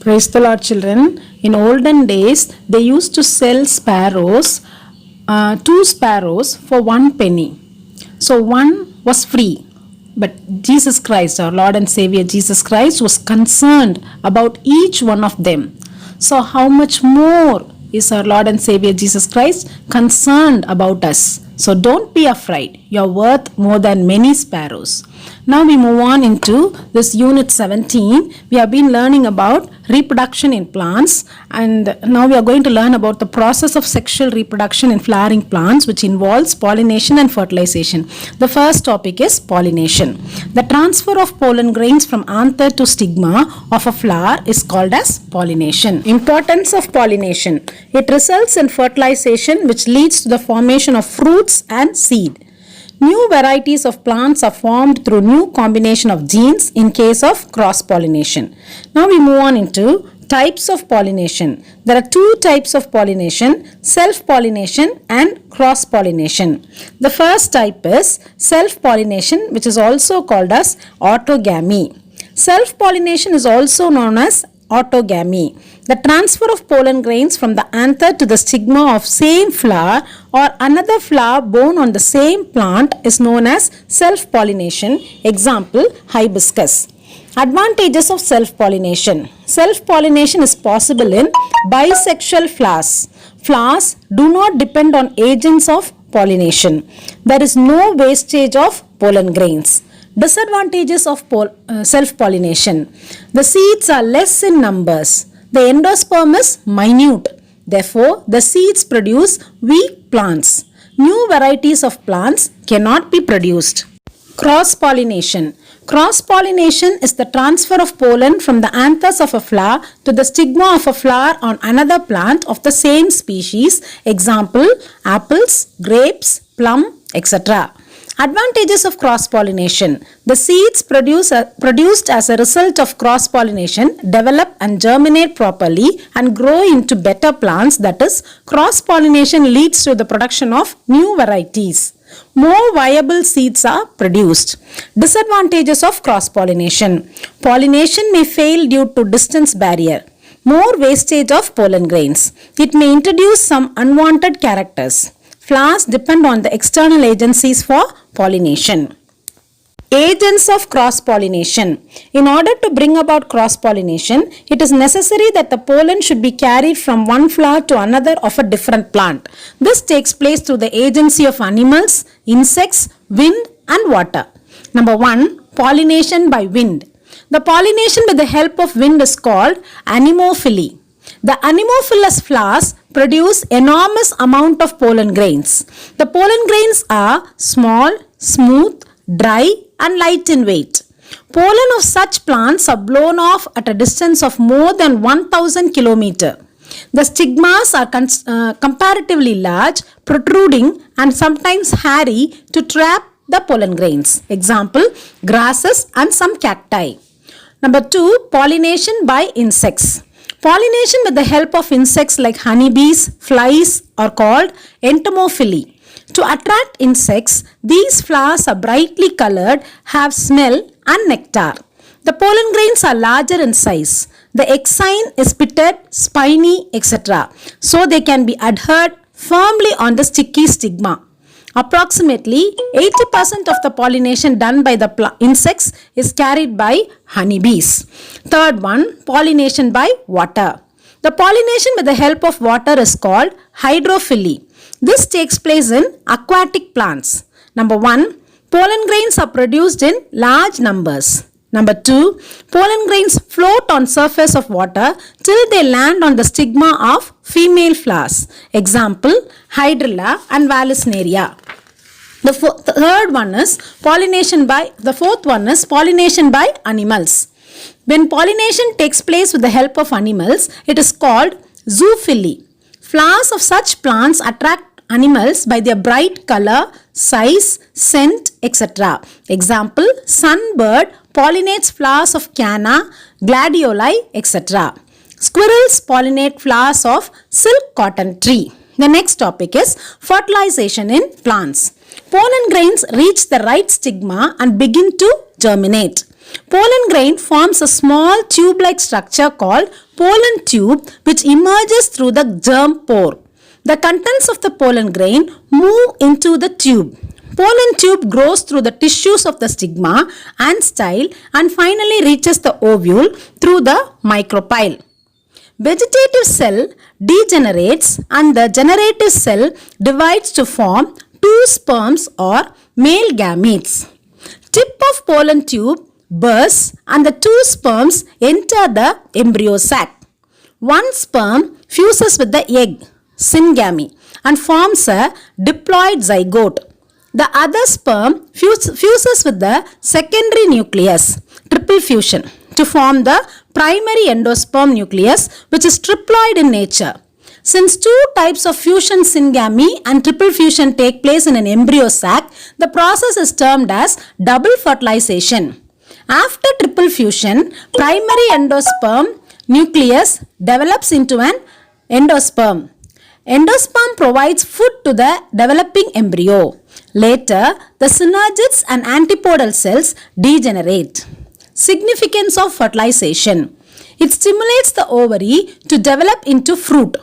Praise the Lord, children. In olden days, they used to sell sparrows, two sparrows for 1 penny. So one was free. But Jesus Christ, our Lord and Savior Jesus Christ, was concerned about each one of them. So how much more is our Lord and Savior Jesus Christ concerned about us? So don't be afraid. You're worth more than many sparrows. Now we move on into this unit 17. We have been learning about reproduction in plants, and now we are going to learn about the process of sexual reproduction in flowering plants, which involves pollination and fertilization. The first topic is pollination. The transfer of pollen grains from anther to stigma of a flower is called as pollination. Importance of pollination. It results in fertilization, which leads to the formation of fruits and seed. New varieties of plants are formed through new combination of genes in case of cross-pollination. Now we move on into types of pollination. There are two types of pollination, self-pollination and cross-pollination. The first type is self-pollination, which is also called as autogamy. Self-pollination is also known as autogamy. The transfer of pollen grains from the anther to the stigma of same flower or another flower borne on the same plant is known as self-pollination. Example, hibiscus. Advantages of self-pollination. Self-pollination is possible in bisexual flowers. Flowers do not depend on agents of pollination. There is no wastage of pollen grains. Disadvantages of self-pollination. The seeds are less in numbers. The endosperm is minute. Therefore, the seeds produce weak plants. New varieties of plants cannot be produced. Cross-pollination. Cross-pollination is the transfer of pollen from the anthers of a flower to the stigma of a flower on another plant of the same species. Example, apples, grapes, plum, etc. Advantages of cross-pollination. The seeds produced as a result of cross-pollination develop and germinate properly and grow into better plants. That is, cross-pollination leads to the production of new varieties. More viable seeds are produced. Disadvantages of cross-pollination. Pollination may fail due to distance barrier. More wastage of pollen grains. It may introduce some unwanted characters. Flowers depend on the external agencies for pollination. Agents of cross-pollination. In order to bring about cross-pollination, it is necessary that the pollen should be carried from one flower to another of a different plant. This takes place through the agency of animals, insects, wind and water. Number 1. Pollination by wind. The pollination with the help of wind is called anemophily. The anemophilous flowers produce enormous amount of pollen grains. The pollen grains are small, smooth, dry and light in weight. Pollen of such plants are blown off at a distance of more than 1000 km. The stigmas are comparatively large, protruding and sometimes hairy to trap the pollen grains. Example, grasses and some cacti. Number 2, pollination by insects. Pollination with the help of insects like honeybees, flies are called entomophily. To attract insects, these flowers are brightly colored, have smell and nectar. The pollen grains are larger in size. The exine is pitted, spiny, etc. So they can be adhered firmly on the sticky stigma. Approximately 80% of the pollination done by the insects is carried by honeybees. Third one, pollination by water. The pollination with the help of water is called hydrophily. This takes place in aquatic plants. Number 1, pollen grains are produced in large numbers. Number 2, pollen grains float on surface of water till they land on the stigma of female flowers. Example, hydrilla and vallisneria. The fourth one is pollination by animals. When pollination takes place with the help of animals, it is called zoophily. Flowers of such plants attract animals by their bright color, size, scent, etc. Example, sunbird pollinates flowers of canna, gladioli, etc. Squirrels pollinate flowers of silk cotton tree. The next topic is fertilization in plants. Pollen grains reach the right stigma and begin to germinate. Pollen grain forms a small tube-like structure called pollen tube which emerges through the germ pore. The contents of the pollen grain move into the tube. Pollen tube grows through the tissues of the stigma and style and finally reaches the ovule through the micropyle. Vegetative cell degenerates and the generative cell divides to form two sperms or male gametes. Tip of pollen tube bursts and the two sperms enter the embryo sac. One sperm fuses with the egg, syngamy, and forms a diploid zygote. The other sperm fuses with the secondary nucleus, triple fusion, to form the primary endosperm nucleus, which is triploid in nature. Since two types of fusion syngamy and triple fusion take place in an embryo sac, the process is termed as double fertilization. After triple fusion, primary endosperm nucleus develops into an endosperm. Endosperm provides food to the developing embryo. Later, the synergids and antipodal cells degenerate. Significance of fertilization. It stimulates the ovary to develop into fruit.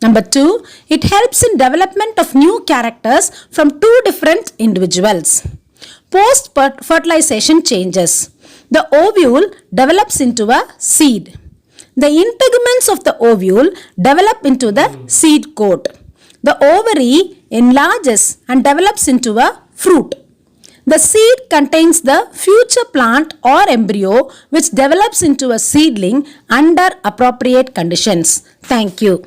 Number 2, it helps in development of new characters from two different individuals. Post-fertilization changes. The ovule develops into a seed. The integuments of the ovule develop into the seed coat. The ovary enlarges and develops into a fruit. The seed contains the future plant or embryo which develops into a seedling under appropriate conditions. Thank you.